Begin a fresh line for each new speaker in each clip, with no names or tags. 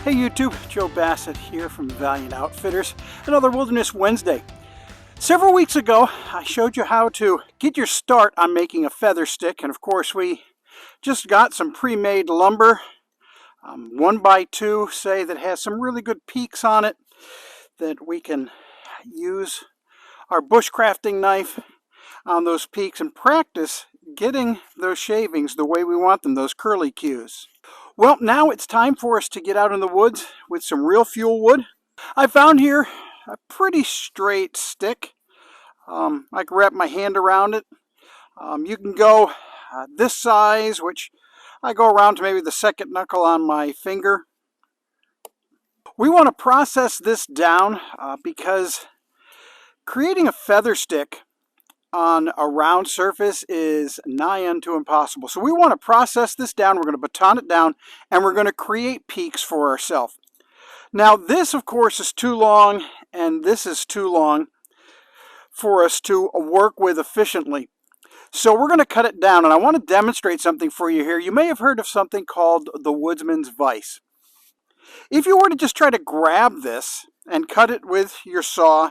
Hey YouTube, Joe Bassett here from Valiant Outfitters. Another Wilderness Wednesday. Several weeks ago, I showed you how to get your start on making a feather stick, and of course we just got some pre-made lumber, 1x2, say, that has some really good peaks on it that we can use our bushcrafting knife on those peaks and practice getting those shavings the way we want them, those curly cues. Well, now it's time for us to get out in the woods with some real fuel wood. I found here a pretty straight stick. I can wrap my hand around it. You can go this size, which I go around to maybe the second knuckle on my finger. We want to process this down because creating a feather stick on a round surface is nigh unto impossible. So we want to process this down, we're going to baton it down, and we're going to create peaks for ourselves. Now this, of course, is too long, and this is too long for us to work with efficiently. So we're going to cut it down, and I want to demonstrate something for you here. You may have heard of something called the woodsman's vise. If you were to just try to grab this and cut it with your saw,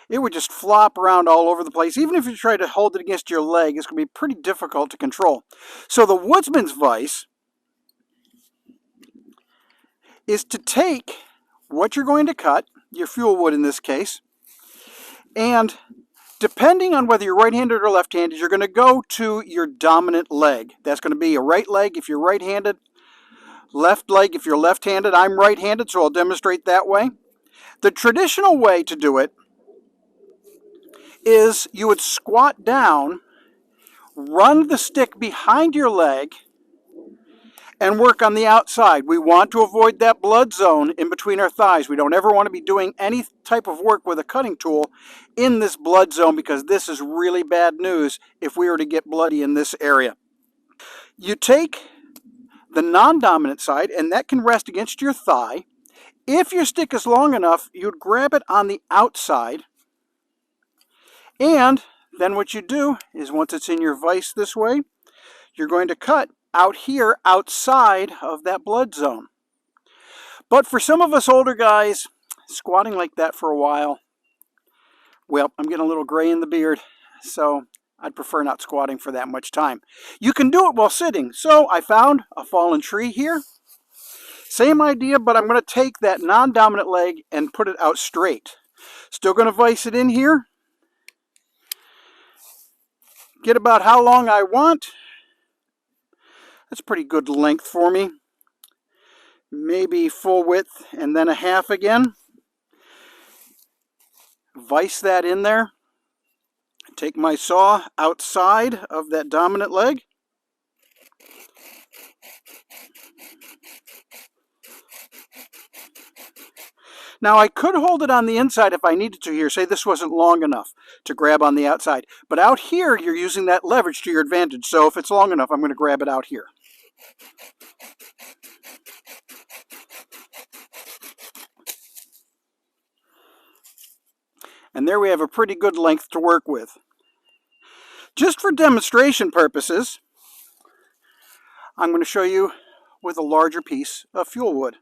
it would just flop around all over the place. Even if you try to hold it against your leg, it's going to be pretty difficult to control. So the woodsman's vise is to take what you're going to cut, your fuel wood in this case, and depending on whether you're right-handed or left-handed, you're going to go to your dominant leg. That's going to be your right leg if you're right-handed, left leg if you're left-handed. I'm right-handed, so I'll demonstrate that way. The traditional way to do it is you would squat down, run the stick behind your leg, and work on the outside. We want to avoid that blood zone in between our thighs. We don't ever want to be doing any type of work with a cutting tool in this blood zone, because this is really bad news if we were to get bloody in this area. You take the non-dominant side, and that can rest against your thigh. If your stick is long enough, you'd grab it on the outside. And then what you do is, once it's in your vise this way, you're going to cut out here outside of that blood zone. But for some of us older guys, squatting like that for a while, well, I'm getting a little gray in the beard, so I'd prefer not squatting for that much time. You can do it while sitting. So I found a fallen tree here. Same idea, but I'm going to take that non-dominant leg and put it out straight. Still going to vise it in here. Get about how long I want. That's pretty good length for me. Maybe full width and then a half again. Vise that in there. Take my saw outside of that dominant leg. Now I could hold it on the inside if I needed to here. Say this wasn't long enough to grab on the outside. But out here you're using that leverage to your advantage. So if it's long enough, I'm going to grab it out here. And there we have a pretty good length to work with. Just for demonstration purposes, I'm going to show you with a larger piece of fuel wood.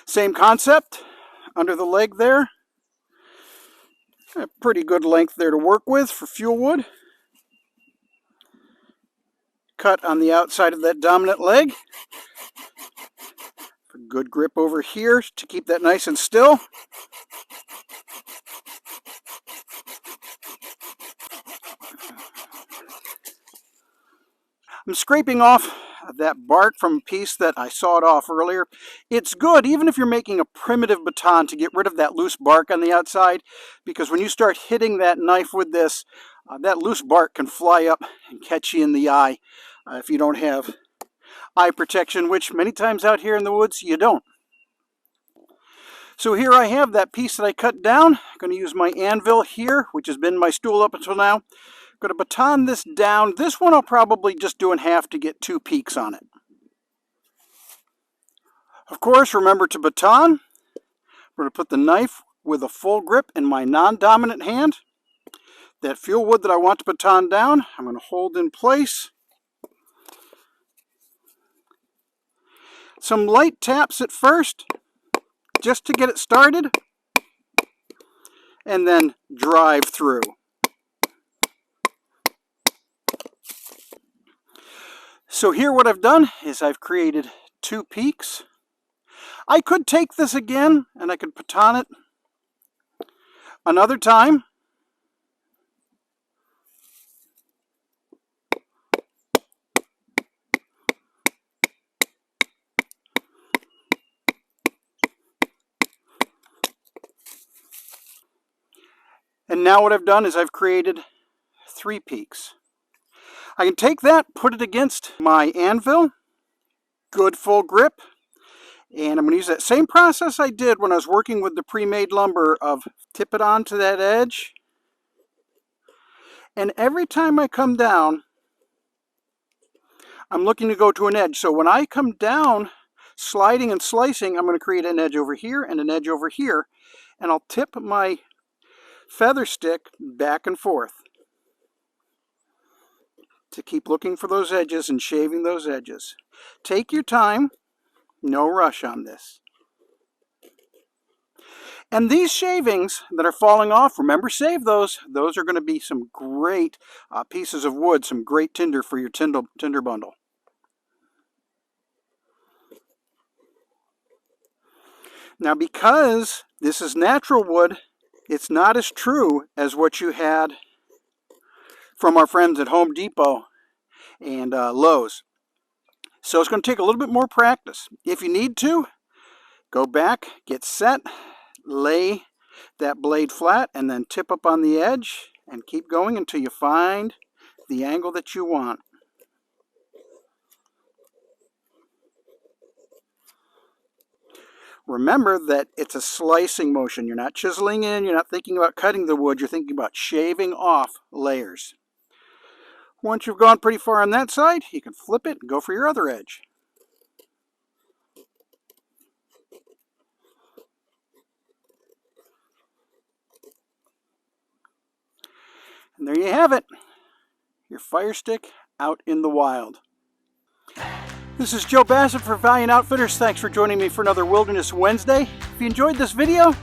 Same concept, under the leg there. A pretty good length there to work with for fuel wood. Cut on the outside of that dominant leg. For good grip over here to keep that nice and still. I'm scraping off that bark from a piece that I sawed off earlier. It's good, even if you're making a primitive baton, to get rid of that loose bark on the outside, because when you start hitting that knife with this, that loose bark can fly up and catch you in the eye if you don't have eye protection, which many times out here in the woods you don't. So here I have that piece that I cut down. I'm going to use my anvil here, which has been my stool up until now. I'm going to baton this down. This one I'll probably just do in half to get 2 peaks on it. Of course, remember to baton. I'm going to put the knife with a full grip in my non-dominant hand. that fuel wood that I want to baton down. I'm going to hold in place. Some light taps at first, just to get it started, and then drive through. So here what I've done is I've created 2 peaks. I could take this again and I could baton it another time. And now what I've done is I've created 3 peaks. I can take that, put it against my anvil, good full grip, and I'm going to use that same process I did when I was working with the pre-made lumber of tip it onto that edge. And every time I come down, I'm looking to go to an edge. So when I come down, sliding and slicing, I'm going to create an edge over here and an edge over here. And I'll tip my feather stick back and forth to keep looking for those edges and shaving those edges. Take your time, no rush on this. And these shavings that are falling off, remember, save those. Those are going to be some great pieces of wood, some great tinder for your tinder bundle. Now, because this is natural wood, it's not as true as what you had from our friends at Home Depot and Lowe's. So it's going to take a little bit more practice. If you need to, go back, get set, lay that blade flat, and then tip up on the edge and keep going until you find the angle that you want. Remember that it's a slicing motion. You're not chiseling in, you're not thinking about cutting the wood, you're thinking about shaving off layers. Once you've gone pretty far on that side, you can flip it and go for your other edge. And there you have it, your fire stick out in the wild. This is Joe Bassett for Valiant Outfitters. Thanks for joining me for another Wilderness Wednesday. If you enjoyed this video,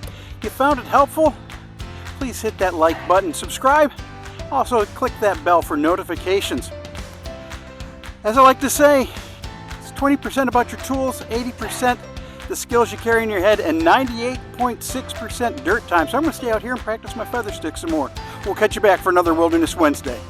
you found it helpful, please hit that like button, subscribe. Also click that bell for notifications. As I like to say, it's 20% about your tools, 80% the skills you carry in your head, and 98.6% dirt time. So I'm going to stay out here and practice my feather stick some more. We'll catch you back for another Wilderness Wednesday.